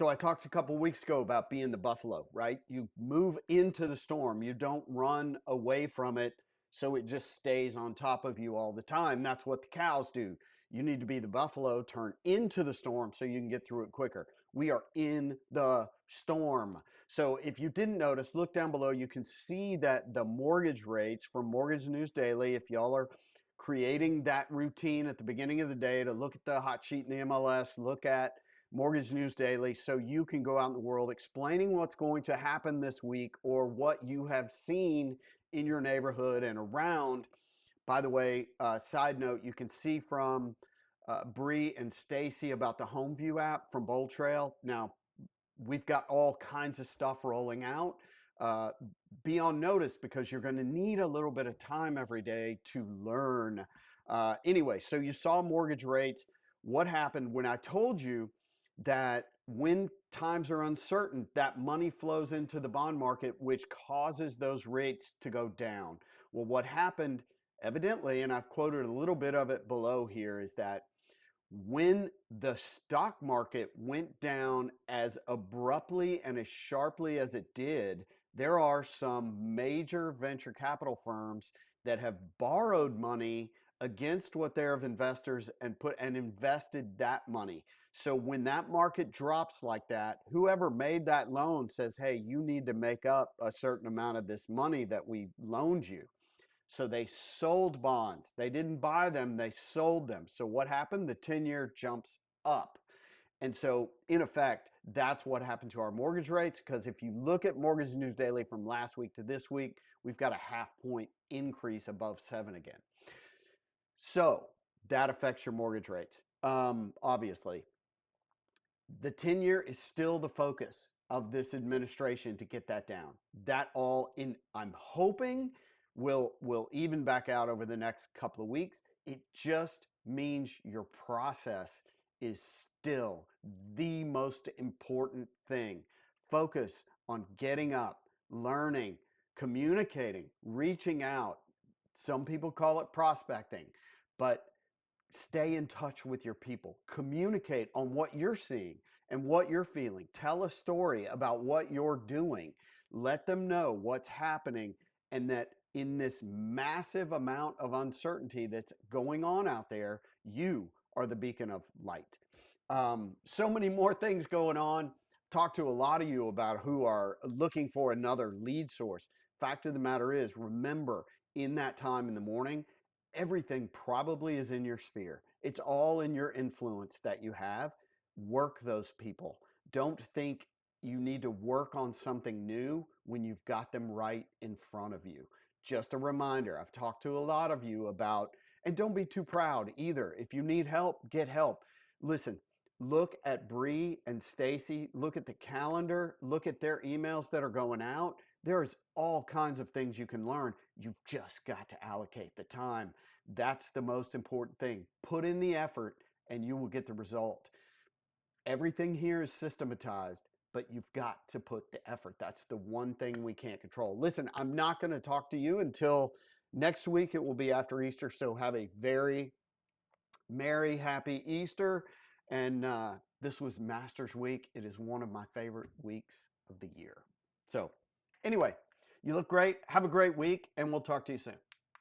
So I talked a couple weeks ago about being the buffalo, right? You move into the storm. You don't run away from it so it just stays on top of you all the time. That's what the cows do. You need to be the buffalo, turn into the storm so you can get through it quicker. We are in the storm. So if you didn't notice, look down below. You can see that the mortgage rates from Mortgage News Daily, if y'all are creating that routine at the beginning of the day to look at the hot sheet in the MLS, look at Mortgage News Daily, so you can go out in the world explaining what's going to happen this week or what you have seen in your neighborhood and around. By the way, side note, you can see from Bree and Stacy about the HomeView app from Bold Trail. Now, we've got all kinds of stuff rolling out. Uh, be on notice because you're going to need a little bit of time every day to learn. Anyway, so you saw mortgage rates. What happened when I told you that when times are uncertain, that money flows into the bond market, which causes those rates to go down? Well, what happened evidently, and I've quoted a little bit of it below here, is that when the stock market went down as abruptly and as sharply as it did, there are some major venture capital firms that have borrowed money against what they're of investors and invested that money. So when that market drops like that, whoever made that loan says, hey, you need to make up a certain amount of this money that we loaned you. So they sold bonds. They didn't buy them, they sold them. So what happened? The 10-year jumps up. And so in effect, that's what happened to our mortgage rates, because if you look at Mortgage News Daily from last week to this week, we've got a half-point increase above 7 again. So that affects your mortgage rates. Obviously, the 10-year is still the focus of this administration to get that down. That all in, I'm hoping will even back out over the next couple of weeks. It just means your process is still the most important thing. Focus on getting up, learning, communicating, reaching out. Some people call it prospecting, but stay in touch with your people. Communicate on what you're seeing and what you're feeling. Tell a story about what you're doing. Let them know what's happening, and that in this massive amount of uncertainty that's going on out there, you are the beacon of light. So many more things going on. Talk to a lot of you about who are looking for another lead source. Fact of the matter is, remember, in that time in the morning, everything probably is in your sphere. It's all in your influence that you have. Work those people. Don't think you need to work on something new when you've got them right in front of you. Just a reminder, I've talked to a lot of you about, and don't be too proud either. If you need help, get help. Listen, look at Bree and Stacy, look at the calendar, look at their emails that are going out. There's all kinds of things you can learn. You've just got to allocate the time. That's the most important thing. Put in the effort and you will get the result. Everything here is systematized, but you've got to put the effort. That's the one thing we can't control. Listen, I'm not going to talk to you until next week. It will be after Easter, so have a very merry, happy Easter. And this was Masters Week. It is one of my favorite weeks of the year. So anyway, you look great. Have a great week, and we'll talk to you soon.